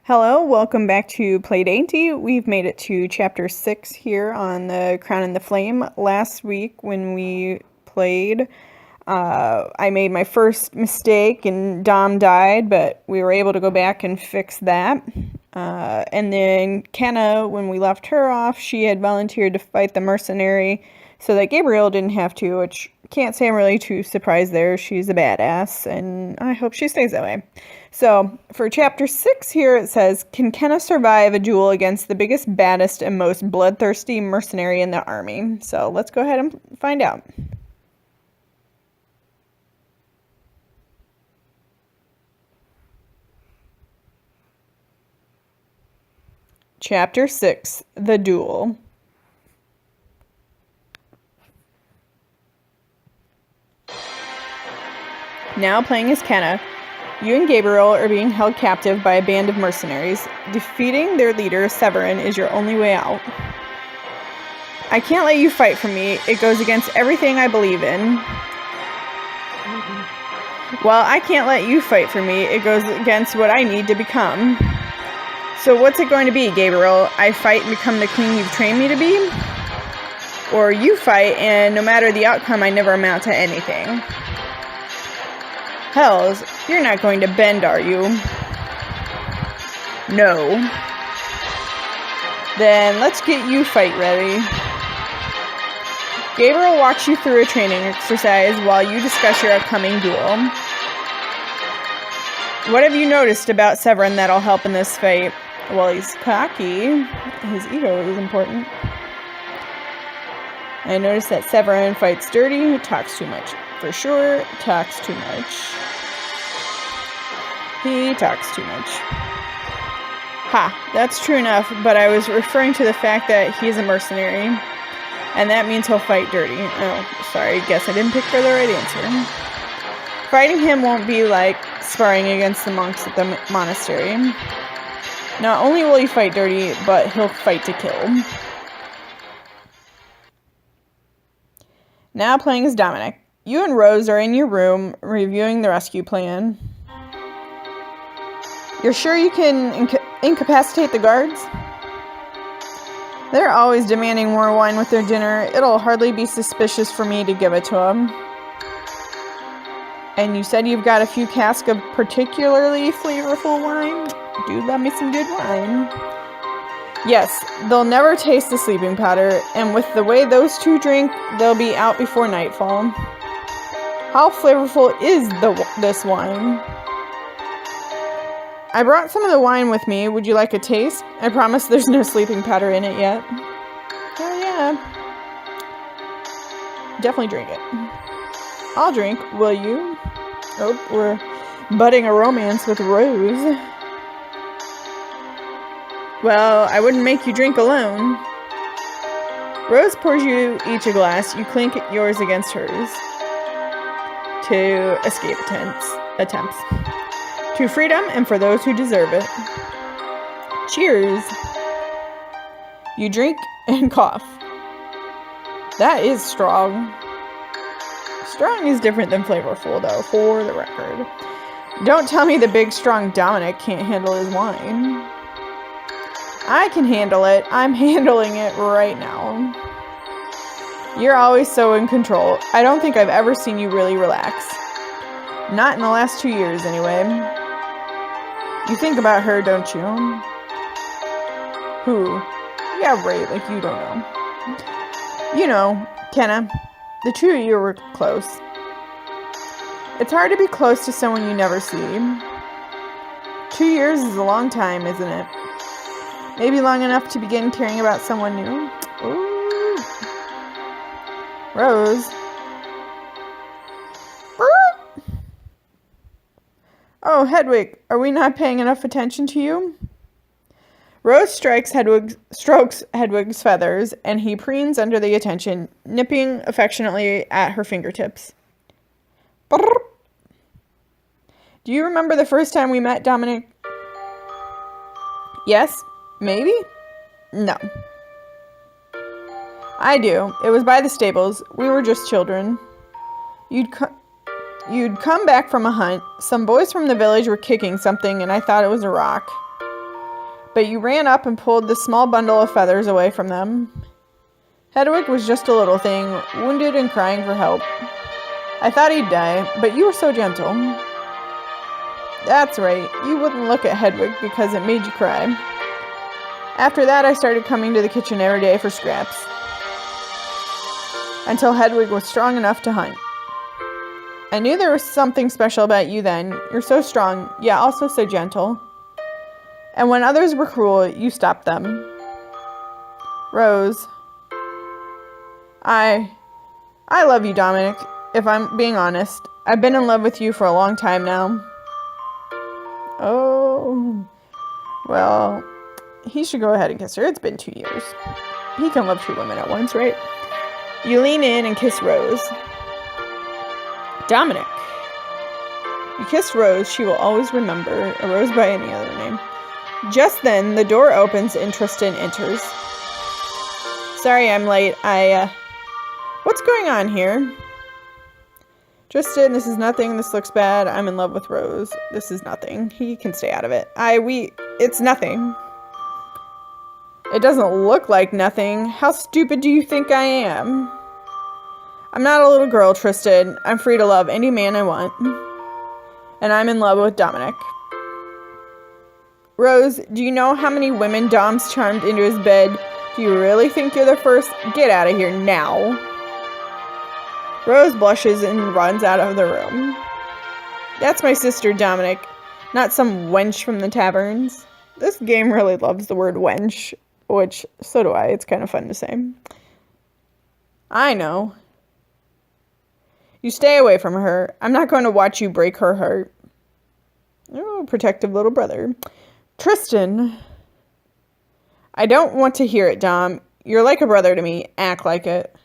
Hello, welcome back to Play Dainty. We've made it to chapter 6 here on the Crown and the Flame. Last week when we played, I made my first mistake and Dom died, but we were able to go back and fix that. And then Kenna, when we left her off, she had volunteered to fight the mercenary so that Gabriel didn't have to, which can't say I'm really too surprised there. She's a badass, and I hope she stays that way. So, for chapter 6 here, it says, can Kenna survive a duel against the biggest, baddest, and most bloodthirsty mercenary in the army? So, let's go ahead and find out. Chapter 6, The Duel. Now playing as Kenna, you and Gabriel are being held captive by a band of mercenaries. Defeating their leader, Severin, is your only way out. I can't let you fight for me. It goes against everything I believe in. Well, I can't let you fight for me. It goes against what I need to become. So what's it going to be, Gabriel? I fight and become the queen you've trained me to be? Or you fight and no matter the outcome, I never amount to anything. Hells, you're not going to bend, are you? No. Then let's get you fight ready. Gabriel walks you through a training exercise while you discuss your upcoming duel. What have you noticed about Severin that'll help in this fight? Well, he's cocky. His ego is important. I noticed that Severin fights dirty, talks too much. For sure, talks too much. He talks too much. Ha, that's true enough, but I was referring to the fact that he's a mercenary. And that means he'll fight dirty. Oh, sorry, guess I didn't pick for the right answer. Fighting him won't be like sparring against the monks at the monastery. Not only will he fight dirty, but he'll fight to kill. Now playing as Dominic. You and Rose are in your room reviewing the rescue plan. You're sure you can incapacitate the guards? They're always demanding more wine with their dinner. It'll hardly be suspicious for me to give it to them. And you said you've got a few casks of particularly flavorful wine? Dude, love me some good wine. Yes, they'll never taste the sleeping powder, and with the way those two drink, they'll be out before nightfall. How flavorful is this wine? I brought some of the wine with me. Would you like a taste? I promise there's no sleeping powder in it yet. Oh yeah. Definitely drink it. I'll drink, will you? Oh, we're budding a romance with Rose. Well, I wouldn't make you drink alone. Rose pours you each a glass. You clink yours against hers. To escape attempts. To freedom and for those who deserve it. Cheers. You drink and cough. That is strong. Strong is different than flavorful, though, for the record. Don't tell me the big, strong Dominic can't handle his wine. I can handle it. I'm handling it right now. You're always so in control. I don't think I've ever seen you really relax. Not in the last 2 years, anyway. You think about her, don't you? Who? Yeah, right, like you don't know. You know, Kenna, the two of you were close. It's hard to be close to someone you never see. 2 years is a long time, isn't it? Maybe long enough to begin caring about someone new. Ooh. Rose. Oh, Hedwig, are we not paying enough attention to you? Rose strokes Hedwig's feathers, and he preens under the attention, nipping affectionately at her fingertips. Brrr. Do you remember the first time we met, Dominic? Yes? Maybe? No. I do. It was by the stables. We were just children. You'd come back from a hunt. Some boys from the village were kicking something, and I thought it was a rock. but you ran up and pulled the small bundle of feathers away from them. Hedwig was just a little thing, wounded and crying for help. I thought he'd die, but you were so gentle. That's right, you wouldn't look at Hedwig because it made you cry. After that, I started coming to the kitchen every day for scraps. Until Hedwig was strong enough to hunt. I knew there was something special about you then. You're so strong, yet also so gentle. And when others were cruel, you stopped them. Rose. I love you, Dominic. If I'm being honest, I've been in love with you for a long time now. Oh, well, he should go ahead and kiss her. It's been 2 years. He can love 2 women at once, right? You lean in and kiss Rose. Dominic. You kissed Rose, she will always remember, a rose by any other name. Just then, the door opens and Tristan enters. Sorry I'm late. What's going on here? Tristan, this is nothing. This looks bad. I'm in love with Rose. This is nothing. He can stay out of it. It's nothing. It doesn't look like nothing. How stupid do you think I am? I'm not a little girl, Tristan. I'm free to love any man I want. And I'm in love with Dominic. Rose, do you know how many women Dom's charmed into his bed? Do you really think you're the first? Get out of here now. Rose blushes and runs out of the room. That's my sister, Dominic, not some wench from the taverns. This game really loves the word wench, which, so do I. It's kind of fun to say. I know. You stay away from her. I'm not going to watch you break her heart. Oh, protective little brother. Tristan. I don't want to hear it, Dom. You're like a brother to me. Act like it.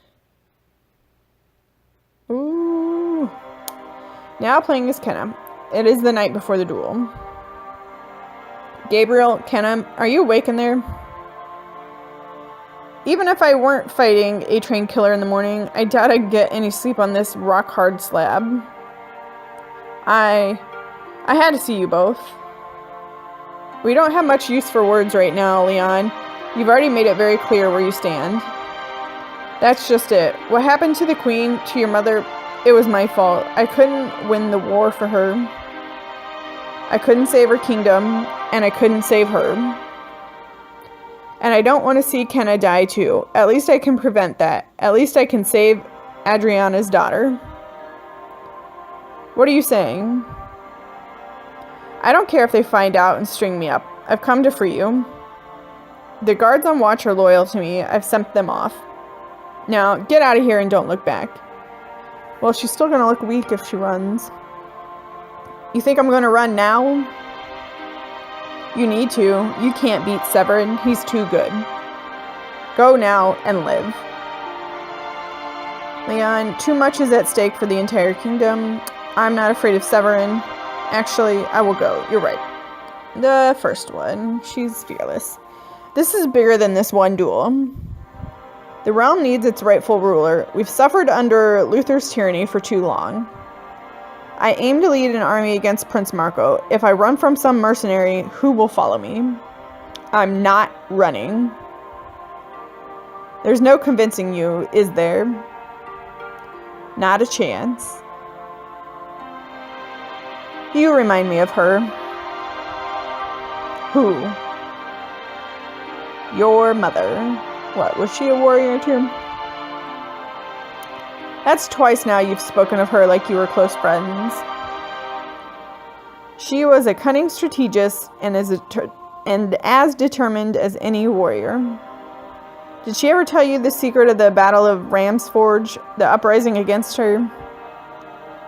Ooh. Now playing as Kenna. It is the night before the duel. Gabriel, Kenna, are you awake in there? Even if I weren't fighting a train killer in the morning, I doubt I'd get any sleep on this rock-hard slab. I had to see you both. We don't have much use for words right now, Leon. You've already made it very clear where you stand. That's just it. What happened to the queen, to your mother, it was my fault. I couldn't win the war for her. I couldn't save her kingdom, and I couldn't save her. And I don't want to see Kenna die too. At least I can prevent that. At least I can save Adriana's daughter. What are you saying? I don't care if they find out and string me up. I've come to free you. The guards on watch are loyal to me. I've sent them off. Now, get out of here and don't look back. Well, she's still going to look weak if she runs. You think I'm going to run now? You need to. You can't beat Severin. He's too good. Go now and live. Leon, too much is at stake for the entire kingdom. I'm not afraid of Severin. Actually, I will go. You're right. The first one. She's fearless. This is bigger than this one duel. The realm needs its rightful ruler. We've suffered under Luther's tyranny for too long. I aim to lead an army against Prince Marco. If I run from some mercenary, who will follow me? I'm not running. There's no convincing you, is there? Not a chance. You remind me of her. Who? Your mother. What, was she a warrior too? That's twice now you've spoken of her like you were close friends. She was a cunning strategist and as determined as any warrior. Did she ever tell you the secret of the Battle of Ram's Forge, the uprising against her?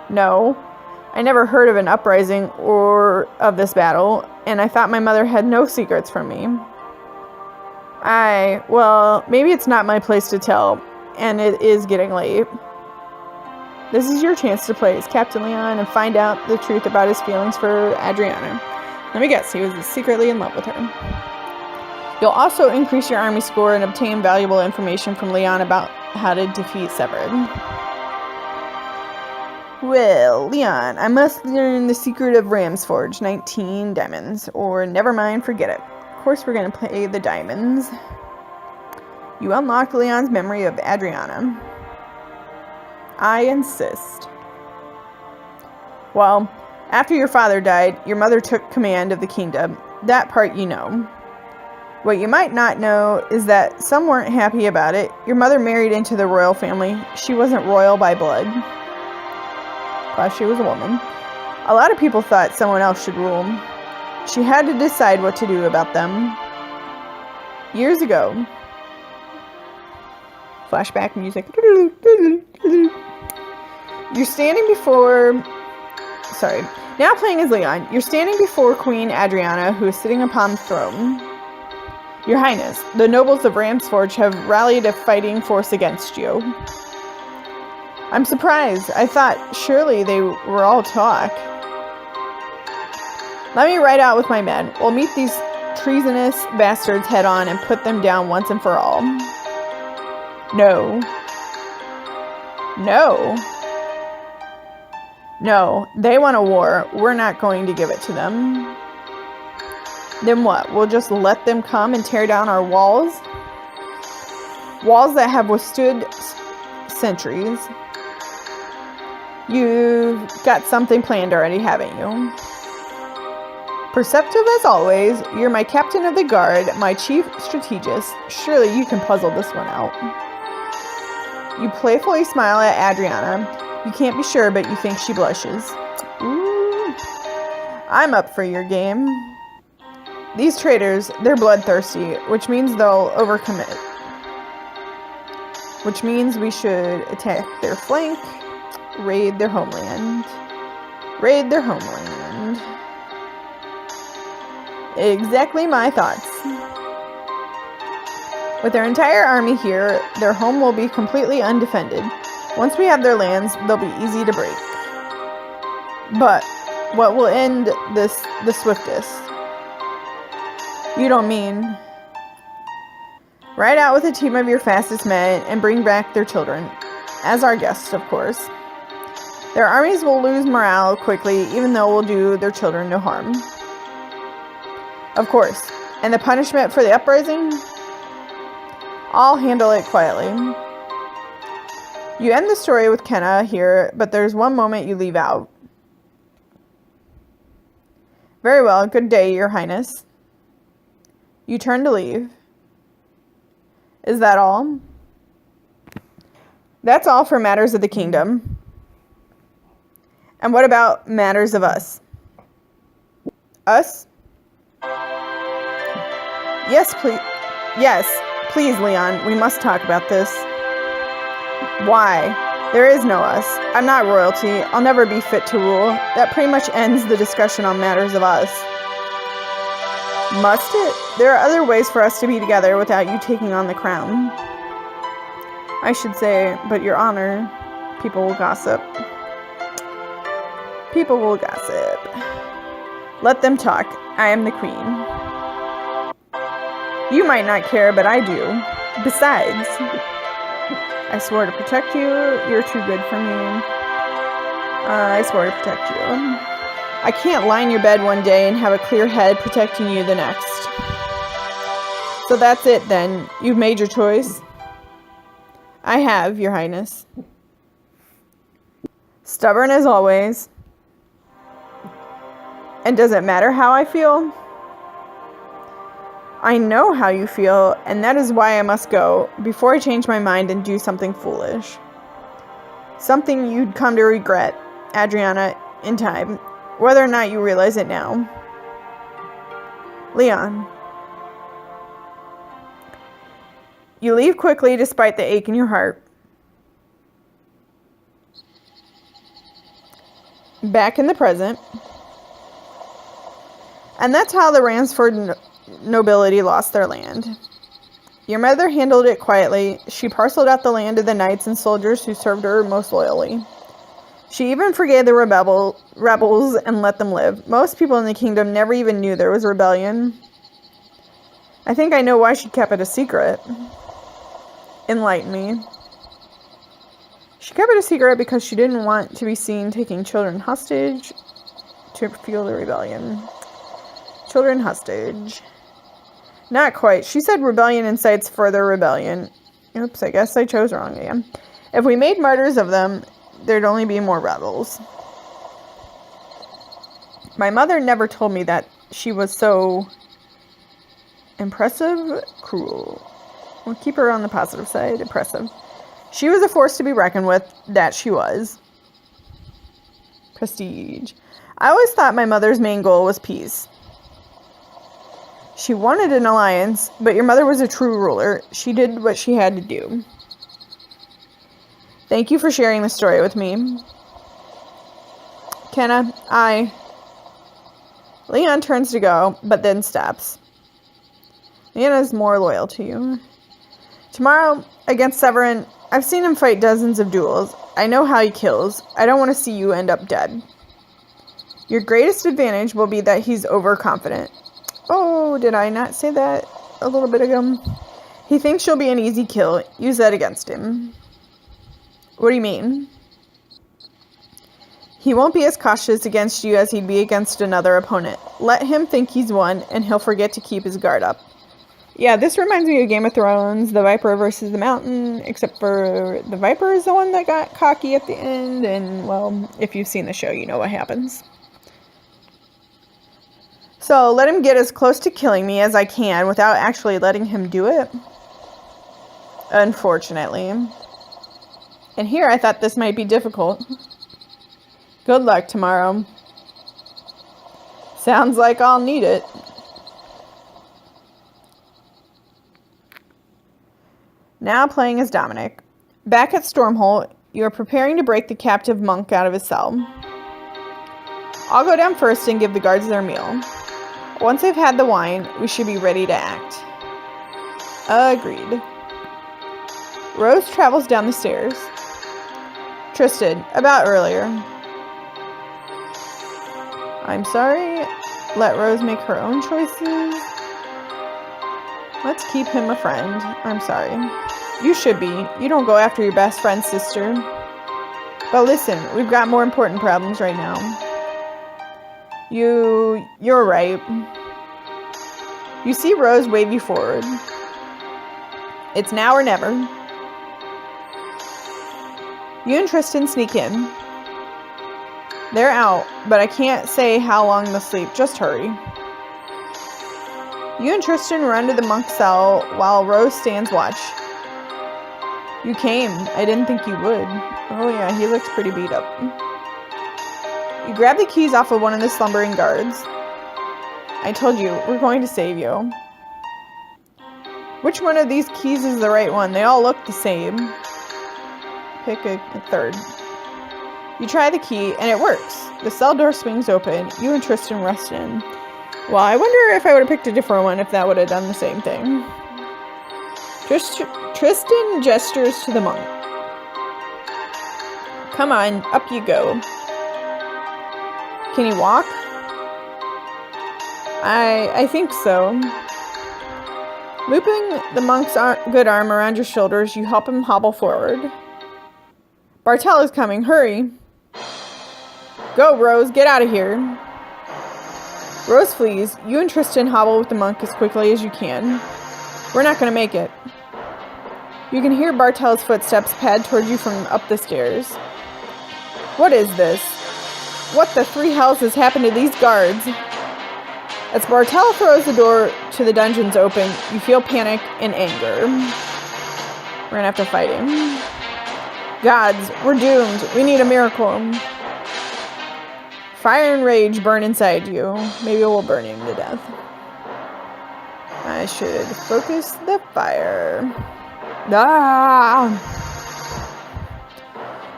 No. I never heard of an uprising or of this battle, and I thought my mother had no secrets from me. Well, maybe it's not my place to tell, and it is getting late. This is your chance to play as Captain Leon and find out the truth about his feelings for Adriana. Let me guess, he was secretly in love with her. You'll also increase your army score and obtain valuable information from Leon about how to defeat Severin. Well, Leon, I must learn the secret of Ram's Forge, 19 diamonds, or never mind, forget it. course we're going to play the diamonds. You unlocked Leon's memory of Adriana. I insist. Well, after your father died, your mother took command of the kingdom. That part you know. What you might not know is that some weren't happy about it. Your mother married into the royal family. She wasn't royal by blood. Plus, she was a woman. A lot of people thought someone else should rule. She had to decide what to do about them. Years ago. Flashback music. You're standing before... Sorry. Now playing as Leon. You're standing before Queen Adriana, who is sitting upon the throne. Your Highness, the nobles of Ramsforge have rallied a fighting force against you. I'm surprised. I thought surely they were all talk. Let me ride out with my men. We'll meet these treasonous bastards head on and put them down once and for all. No. No. No, they want a war. We're not going to give it to them. Then what? We'll just let them come and tear down our walls? Walls that have withstood centuries. You've got something planned already, haven't you? Perceptive as always, you're my captain of the guard, my chief strategist. Surely you can puzzle this one out. You playfully smile at Adriana. You can't be sure, but you think she blushes. Ooh. I'm up for your game. These traitors, they're bloodthirsty, which means they'll overcommit. Which means we should attack their flank, raid their homeland. Raid their homeland. Exactly my thoughts. With their entire army here, their home will be completely undefended. Once we have their lands, they'll be easy to break. But what will end this the swiftest? You don't mean... Ride out with a team of your fastest men and bring back their children. As our guests, of course. Their armies will lose morale quickly, even though we'll do their children no harm. Of course. And the punishment for the uprising? I'll handle it quietly. You end the story with Kenna here, but there's one moment you leave out. Very well, good day, Your Highness. You turn to leave. Is that all? That's all for matters of the kingdom. And what about matters of us? Us? Yes, please. Yes, please, Leon. We must talk about this. Why? There is no us. I'm not royalty. I'll never be fit to rule. That pretty much ends the discussion on matters of us. Must it? There are other ways for us to be together without you taking on the crown. I should say, but your honor, people will gossip. People will gossip. Let them talk. I am the queen. You might not care, but I do. Besides, I swore to protect you. You're too good for me. I swore to protect you. I can't lie in your bed one day and have a clear head protecting you the next. So that's it then. You've made your choice. I have, Your Highness. Stubborn as always. And does it matter how I feel? I know how you feel, and that is why I must go, before I change my mind and do something foolish. Something you'd come to regret, Adriana, in time, whether or not you realize it now. Leon. You leave quickly despite the ache in your heart. Back in the present. And that's how the Ransford nobility lost their land. Your mother handled it quietly. She parceled out the land to the knights and soldiers who served her most loyally. She even forgave the rebels and let them live. Most people in the kingdom never even knew there was rebellion. I think I know why she kept it a secret. Enlighten me. She kept it a secret because she didn't want to be seen taking children hostage to fuel the rebellion. Children hostage. Not quite. She said rebellion incites further rebellion. Oops, I guess I chose wrong again. If we made martyrs of them, there'd only be more rebels. My mother never told me that she was so impressive, cruel. We'll keep her on the positive side. Impressive. She was a force to be reckoned with. That she was. Prestige. I always thought my mother's main goal was peace. She wanted an alliance, but your mother was a true ruler. She did what she had to do. Thank you for sharing the story with me. Kenna, Leon turns to go, but then stops. Leona's more loyal to you. Tomorrow, against Severin, I've seen him fight dozens of duels. I know how he kills. I don't want to see you end up dead. Your greatest advantage will be that he's overconfident. Oh, did I not say that a little bit ago? He thinks you'll be an easy kill. Use that against him. What do you mean? He won't be as cautious against you as he'd be against another opponent. Let him think he's won, and he'll forget to keep his guard up. Yeah, this reminds me of Game of Thrones, the Viper versus the Mountain, except for the Viper is the one that got cocky at the end, and, well, if you've seen the show, you know what happens. So, let him get as close to killing me as I can without actually letting him do it. Unfortunately. And here I thought this might be difficult. Good luck tomorrow. Sounds like I'll need it. Now playing as Dominic. Back at Stormholt, you are preparing to break the captive monk out of his cell. I'll go down first and give the guards their meal. Once they've had the wine, we should be ready to act. Agreed. Rose travels down the stairs. Tristan, about earlier. I'm sorry. Let Rose make her own choices. Let's keep him a friend. I'm sorry. You should be. You don't go after your best friend's sister. But listen, we've got more important problems right now. You're right. You see Rose wave you forward. It's now or never. You and Tristan sneak in. They're out, but I can't say how long they'll sleep. Just hurry. You and Tristan run to the monk's cell while Rose stands watch. You came. I didn't think you would. Oh yeah, he looks pretty beat up. You grab the keys off of one of the slumbering guards. I told you, we're going to save you. Which one of these keys is the right one? They all look the same. Pick a third. You try the key, and it works. The cell door swings open. You and Tristan rest in. Well, I wonder if I would have picked a different one if that would have done the same thing. Tristan gestures to the monk. Come on, up you go. Can he walk? I think so. Looping the monk's good arm around your shoulders, you help him hobble forward. Bartel is coming. Hurry. Go, Rose. Get out of here. Rose flees. You and Tristan hobble with the monk as quickly as you can. We're not going to make it. You can hear Bartel's footsteps pad toward you from up the stairs. What is this? What the three hells has happened to these guards? As Bartel throws the door to the dungeons open, you feel panic and anger. We're gonna have to fight him. Gods, we're doomed. We need a miracle. Fire and rage burn inside you. Maybe we'll burn him to death. I should focus the fire. Ah!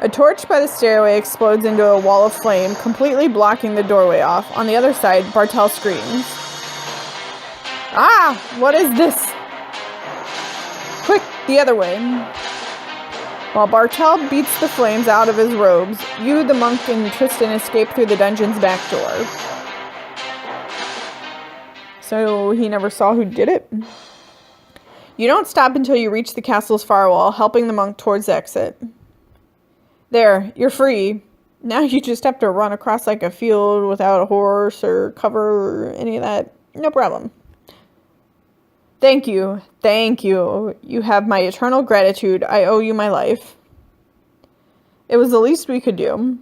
A torch by the stairway explodes into a wall of flame, completely blocking the doorway off. On the other side, Bartel screams. Ah! What is this? Quick, the other way. While Bartel beats the flames out of his robes, you, the monk, and Tristan escape through the dungeon's back door. So he never saw who did it? You don't stop until you reach the castle's far wall, helping the monk towards the exit. There, you're free. Now you just have to run across like a field without a horse or cover or any of that. No problem. Thank you. Thank you. You have my eternal gratitude. I owe you my life. It was the least we could do.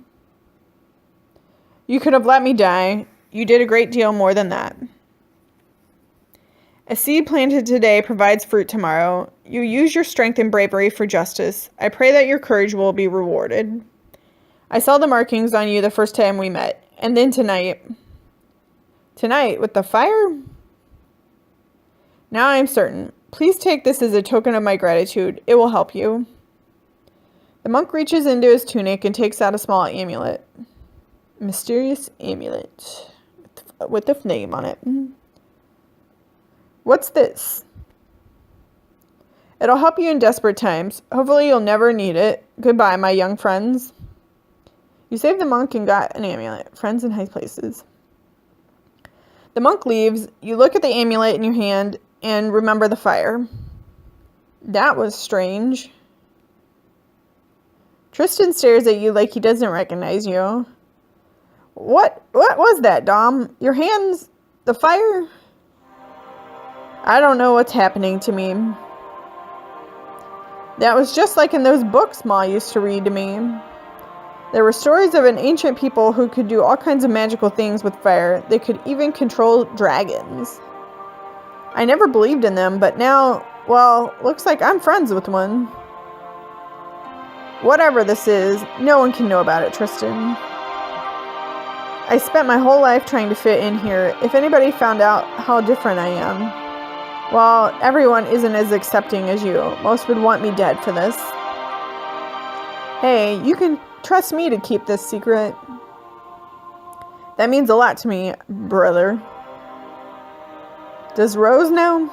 You could have let me die. You did a great deal more than that. A seed planted today provides fruit tomorrow. You use your strength and bravery for justice. I pray that your courage will be rewarded. I saw the markings on you the first time we met. And then tonight. Tonight, with the fire? Now I am certain. Please take this as a token of my gratitude. It will help you. The monk reaches into his tunic and takes out a small amulet. Mysterious amulet. With a flame on it. What's this? It'll help you in desperate times. Hopefully you'll never need it. Goodbye, my young friends. You saved the monk and got an amulet. Friends in high places. The monk leaves. You look at the amulet in your hand and remember the fire. That was strange. Tristan stares at you like he doesn't recognize you. What was that, Dom? Your hands? The fire? I don't know what's happening to me. That was just like in those books Ma used to read to me. There were stories of an ancient people who could do all kinds of magical things with fire. They could even control dragons. I never believed in them, but now, well, looks like I'm friends with one. Whatever this is, no one can know about it, Tristan. I spent my whole life trying to fit in here. If anybody found out how different I am... Well, everyone isn't as accepting as you. Most would want me dead for this. Hey, you can trust me to keep this secret. That means a lot to me, brother. Does Rose know?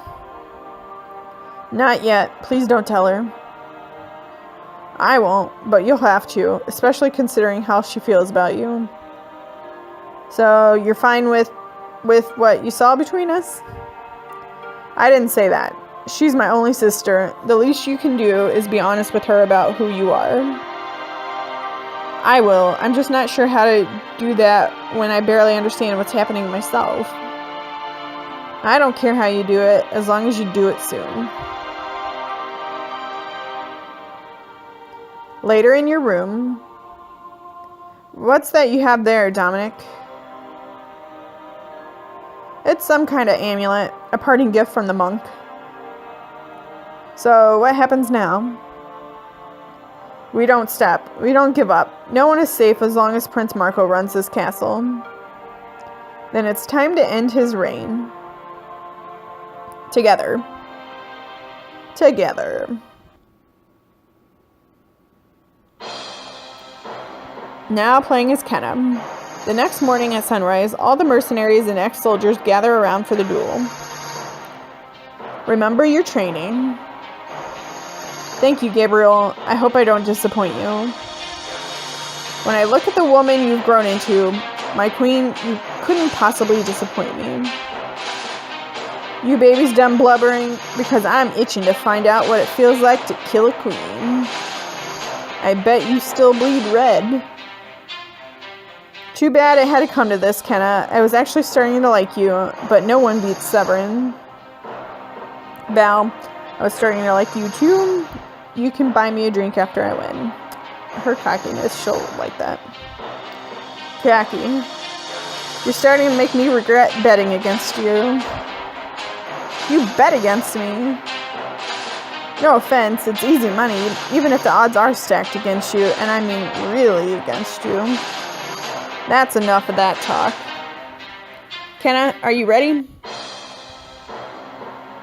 Not yet. Please don't tell her. I won't, but you'll have to, especially considering how she feels about you. So, you're fine with what you saw between us? I didn't say that. She's my only sister. The least you can do is be honest with her about who you are. I will. I'm just not sure how to do that when I barely understand what's happening myself. I don't care how you do it, as long as you do it soon. Later in your room. What's that you have there, Dominic? It's some kind of amulet, a parting gift from the monk. So, what happens now? We don't stop. We don't give up. No one is safe as long as Prince Marco runs this castle. Then it's time to end his reign. Together. Together. Now playing as Kenna. The next morning at sunrise, all the mercenaries and ex-soldiers gather around for the duel. Remember your training. Thank you, Gabriel. I hope I don't disappoint you. When I look at the woman you've grown into, my queen, you couldn't possibly disappoint me. You baby's done blubbering because I'm itching to find out what it feels like to kill a queen. I bet you still bleed red. Too bad it had to come to this, Kenna. I was actually starting to like you, but no one beats Severin. Val, I was starting to like you too. You can buy me a drink after I win. Her cockiness, she'll like that. Jackie, you're starting to make me regret betting against you. You bet against me. No offense, it's easy money, even if the odds are stacked against you, and I mean really against you. That's enough of that talk. Kenna, are you ready?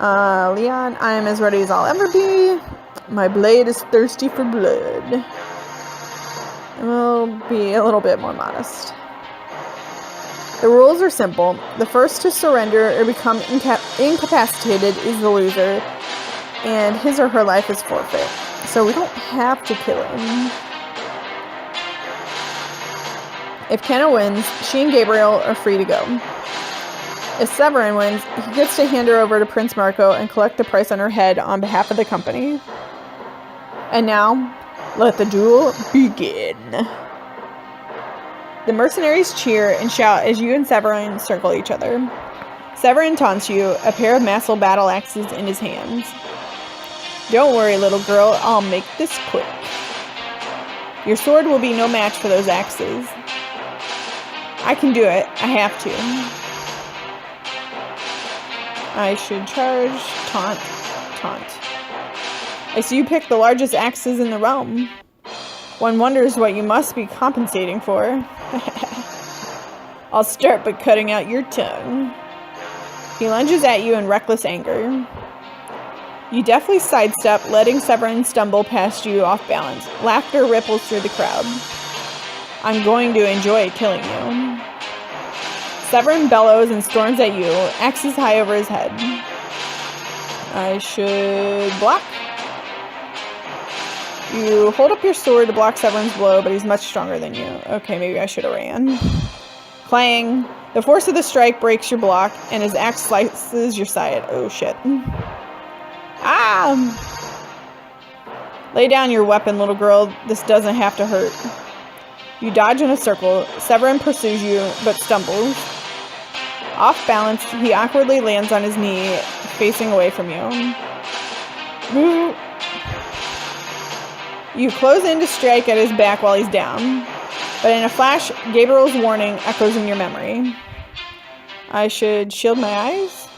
Leon, I am as ready as I'll ever be. My blade is thirsty for blood. We'll be a little bit more modest. The rules are simple. The first to surrender or become incapacitated is the loser, and his or her life is forfeit. So we don't have to kill him. If Kenna wins, she and Gabriel are free to go. If Severin wins, he gets to hand her over to Prince Marco and collect the price on her head on behalf of the company. And now, let the duel begin. The mercenaries cheer and shout as you and Severin circle each other. Severin taunts you, a pair of massive battle axes in his hands. Don't worry, little girl, I'll make this quick. Your sword will be no match for those axes. I can do it. I have to. I should charge, taunt. I see you pick the largest axes in the realm. One wonders what you must be compensating for. I'll start by cutting out your tongue. He lunges at you in reckless anger. You deftly sidestep, letting Severin stumble past you off balance. Laughter ripples through the crowd. I'm going to enjoy killing you. Severin bellows and storms at you, axes high over his head. I should block. You hold up your sword to block Severin's blow, but he's much stronger than you. Okay, maybe I should have ran. Clang. The force of the strike breaks your block, and his axe slices your side. Oh, shit. Ah! Lay down your weapon, little girl. This doesn't have to hurt. You dodge in a circle. Severin pursues you, but stumbles. Off balance, he awkwardly lands on his knee, facing away from you. You close in to strike at his back while he's down. But in a flash, Gabriel's warning echoes in your memory. I should shield my eyes?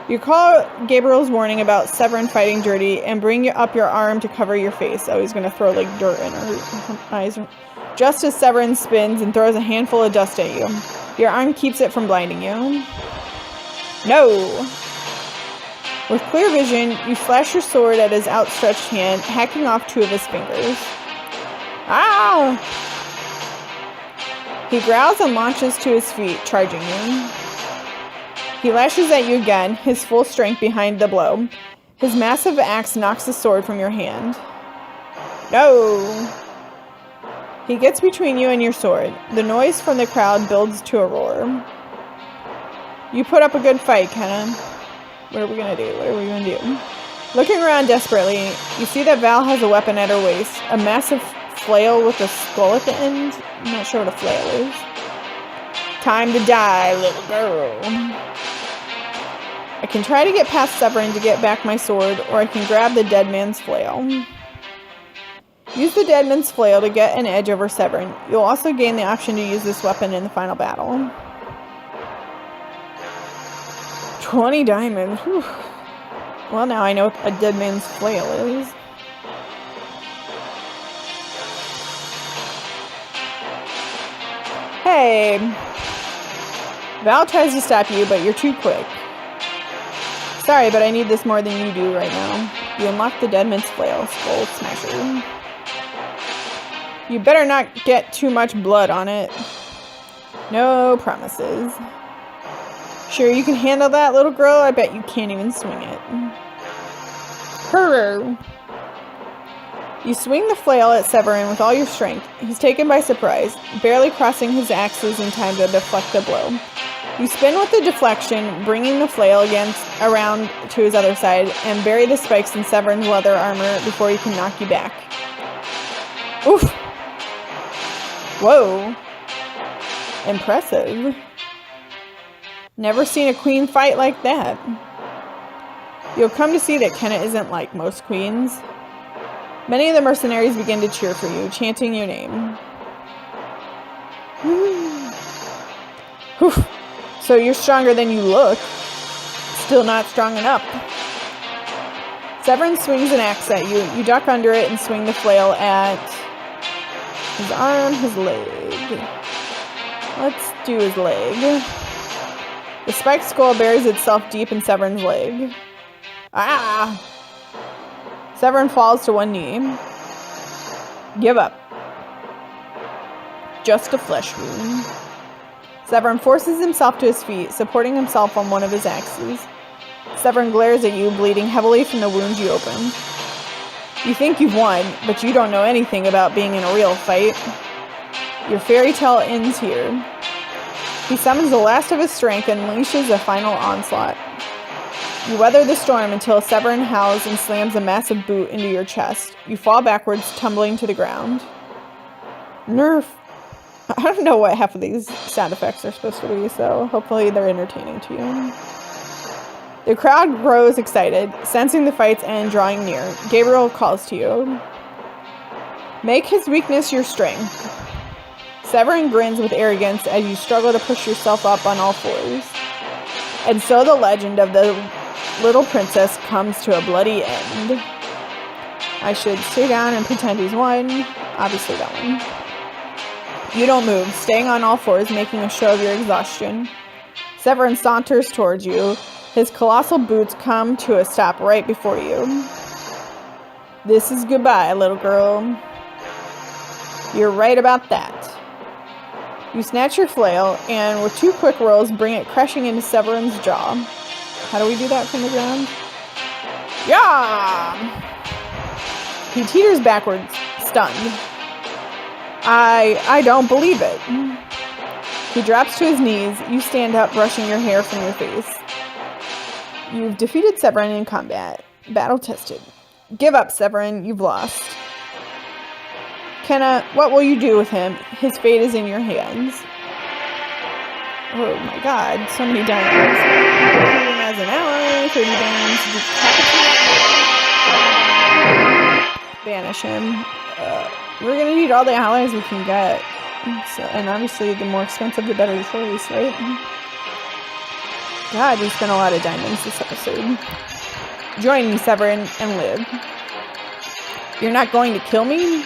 You call Gabriel's warning about Severin fighting dirty and bring up your arm to cover your face. Oh, he's going to throw like dirt in her eyes. Just as Severin spins and throws a handful of dust at you. Your arm keeps it from blinding you. No! With clear vision, you flash your sword at his outstretched hand, hacking off 2 of his fingers. Ah! He growls and launches to his feet, charging you. He lashes at you again, his full strength behind the blow. His massive axe knocks the sword from your hand. No! He gets between you and your sword. The noise from the crowd builds to a roar. You put up a good fight, Kenna. What are we gonna do? Looking around desperately, you see that Val has a weapon at her waist. A massive flail with a skull at the end. I'm not sure what a flail is. Time to die, little girl. I can try to get past Severin to get back my sword, or I can grab the dead man's flail. Use the dead man's flail to get an edge over Severin. You'll also gain the option to use this weapon in the final battle. 20 diamonds. Whew. Well, now I know what a dead man's flail is. Hey! Val tries to stop you, but you're too quick. Sorry, but I need this more than you do right now. You unlock the dead man's flail, Skull Smasher. You better not get too much blood on it. No promises. Sure you can handle that, little girl? I bet you can't even swing it. Hurr! You swing the flail at Severin with all your strength. He's taken by surprise, barely crossing his axes in time to deflect the blow. You spin with the deflection, bringing the flail around to his other side, and bury the spikes in Severin's leather armor before he can knock you back. Oof! Whoa! Impressive. Never seen a queen fight like that. You'll come to see that Kenna isn't like most queens. Many of the mercenaries begin to cheer for you, chanting your name. Whew. So you're stronger than you look. Still not strong enough. Severin swings an axe at you. You duck under it and swing the flail at his arm, his leg. Let's do his leg. The spiked skull buries itself deep in Severin's leg. Ah! Severin falls to one knee. Give up. Just a flesh wound. Severin forces himself to his feet, supporting himself on one of his axes. Severin glares at you, bleeding heavily from the wounds you opened. You think you've won, but you don't know anything about being in a real fight. Your fairy tale ends here. He summons the last of his strength and unleashes a final onslaught. You weather the storm until Severin howls and slams a massive boot into your chest. You fall backwards, tumbling to the ground. Nerf. I don't know what half of these sound effects are supposed to be, so hopefully they're entertaining to you. The crowd grows excited, sensing the fight's end drawing near. Gabriel calls to you. Make his weakness your strength. Severin grins with arrogance as you struggle to push yourself up on all fours. And so the legend of the little princess comes to a bloody end. I should stay down and pretend he's won. Obviously that one. You don't move, staying on all fours, making a show of your exhaustion. Severin saunters towards you. His colossal boots come to a stop right before you. This is goodbye, little girl. You're right about that. You snatch your flail, and with 2 quick rolls, bring it crashing into Severin's jaw. How do we do that from the ground? Yeah! He teeters backwards, stunned. I don't believe it. He drops to his knees. You stand up, brushing your hair from your face. You've defeated Severin in combat. Battle tested. Give up, Severin. You've lost. Kenna, what will you do with him? His fate is in your hands. Oh my god, so many diamonds. Treat him as an ally. 30 diamonds. Banish him. We're gonna need all the allies we can get. So, and obviously, the more expensive, the better choice, right? God, we spent a lot of diamonds this episode. Join me, Severin, and live. You're not going to kill me?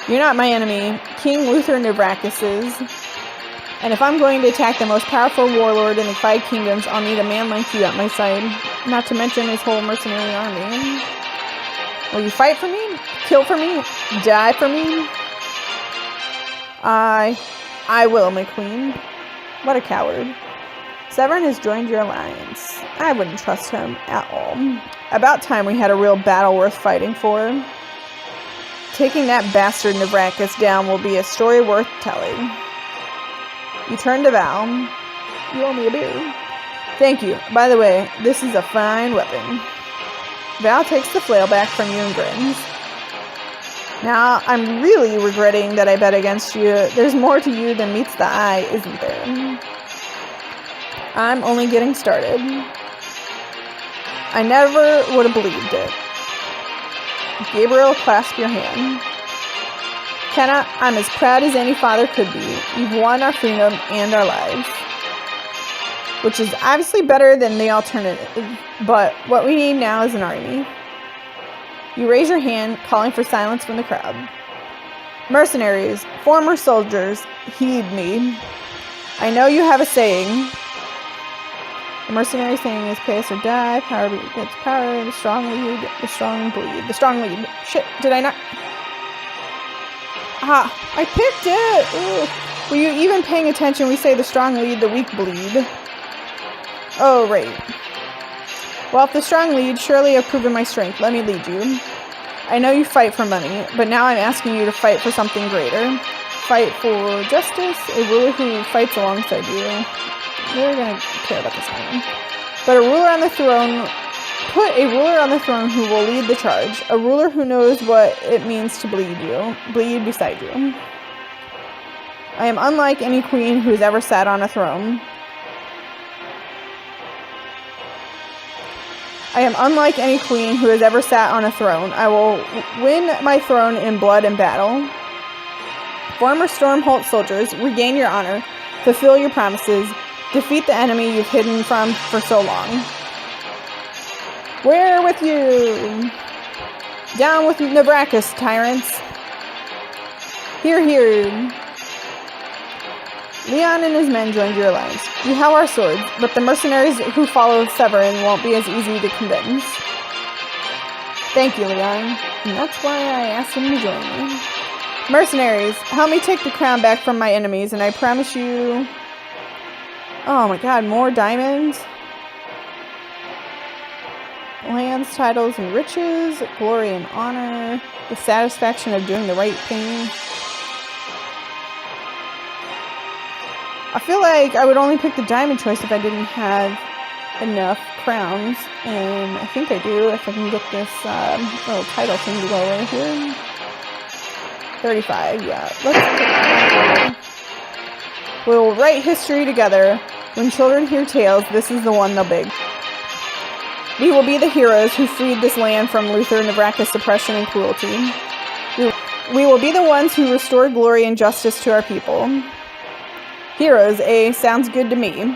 You're not my enemy. King Luther Navrakis is. And if I'm going to attack the most powerful warlord in the 5 kingdoms, I'll need a man like you at my side. Not to mention his whole mercenary army. Will you fight for me? Kill for me? Die for me? I will, my queen. What a coward. Severin has joined your alliance. I wouldn't trust him at all. About time we had a real battle worth fighting for. Taking that bastard Navrakis down will be a story worth telling. You turn to Val. You owe me a beer. Thank you. By the way, this is a fine weapon. Val takes the flail back from you and grins. Now, I'm really regretting that I bet against you. There's more to you than meets the eye, isn't there? I'm only getting started. I never would have believed it. Gabriel, clasp your hand. Kenna, I'm as proud as any father could be. You've won our freedom and our lives. Which is obviously better than the alternative. But what we need now is an army. You raise your hand, calling for silence from the crowd. Mercenaries, former soldiers, heed me. I know you have a saying. The mercenary saying is pay us or die, power gets power, the strong lead, the strong bleed. The strong lead. Shit, did I not? Ah, I picked it! Ugh. Were you even paying attention? We say the strong lead, the weak bleed. Oh, right. Well, if the strong lead, surely I've proven my strength. Let me lead you. I know you fight for money, but now I'm asking you to fight for something greater. Fight for justice, a ruler who fights alongside you. We're gonna care about this one. But a ruler on the throne, put a ruler on the throne who will lead the charge. A ruler who knows what it means to bleed beside you. I am unlike any queen who has ever sat on a throne. I am unlike any queen who has ever sat on a throne. I will win my throne in blood and battle. Former Stormholt soldiers, regain your honor, fulfill your promises, defeat the enemy you've hidden from for so long. We're with you! Down with Navrakis, tyrants! Hear, hear! Leon and his men joined your alliance. You have our swords, but the mercenaries who follow Severin won't be as easy to convince. Thank you, Leon. And that's why I asked him to join me. Mercenaries, help me take the crown back from my enemies, and I promise you... Oh my god, more diamonds? Lands, titles, and riches, glory and honor, the satisfaction of doing the right thing. I feel like I would only pick the diamond choice if I didn't have enough crowns, and I think I do if I can get this little title thing to go right here. 35, yeah. We will write history together. When children hear tales, this is the one they'll big. We will be the heroes who freed this land from Luther Navracka's oppression and cruelty. We will be the ones who restore glory and justice to our people. Heroes, sounds good to me.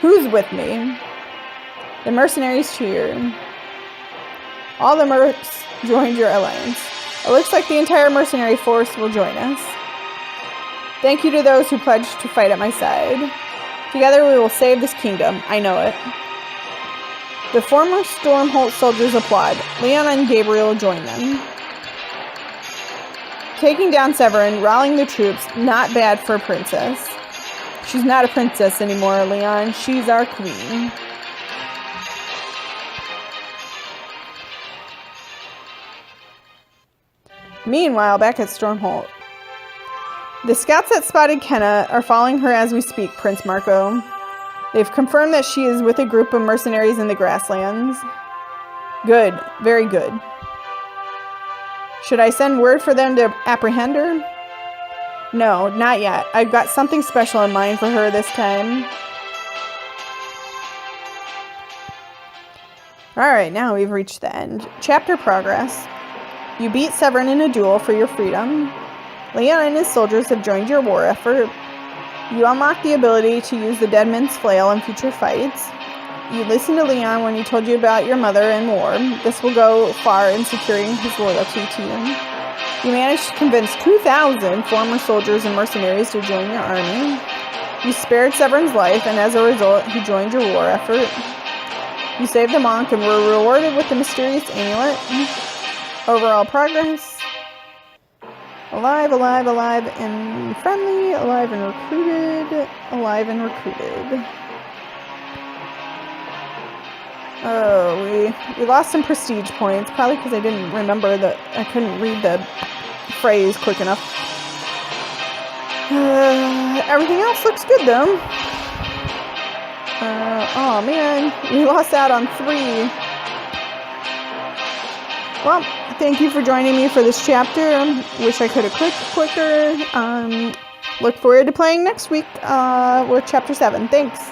Who's with me? The mercenaries cheer. All the mercs joined your alliance. It looks like the entire mercenary force will join us. Thank you to those who pledged to fight at my side. Together we will save this kingdom. I know it. The former Stormholt soldiers applaud. Leon and Gabriel join them. Taking down Severin, rallying the troops, not bad for a princess. She's not a princess anymore, Leon. She's our queen. Meanwhile, back at Stormholt. The scouts that spotted Kenna are following her as we speak, Prince Marco. They've confirmed that she is with a group of mercenaries in the grasslands. Good. Very good. Should I send word for them to apprehend her? No, not yet. I've got something special in mind for her this time. Alright, now we've reached the end. Chapter progress. You beat Severin in a duel for your freedom. Leon and his soldiers have joined your war effort. You unlock the ability to use the Deadman's Flail in future fights. You listened to Leon when he told you about your mother and war. This will go far in securing his loyalty to you. You managed to convince 2,000 former soldiers and mercenaries to join your army. You spared Severin's life, and as a result, he joined your war effort. You saved the monk and were rewarded with the mysterious amulet. Overall progress. Alive, alive, alive, and friendly. Alive and recruited. Alive and recruited. Oh, we lost some prestige points. Probably because I didn't remember that I couldn't read the phrase quick enough. Everything else looks good, though. Oh, man. We lost out on 3. Well, thank you for joining me for this chapter. Wish I could have clicked quicker. Look forward to playing next week with Chapter 7. Thanks.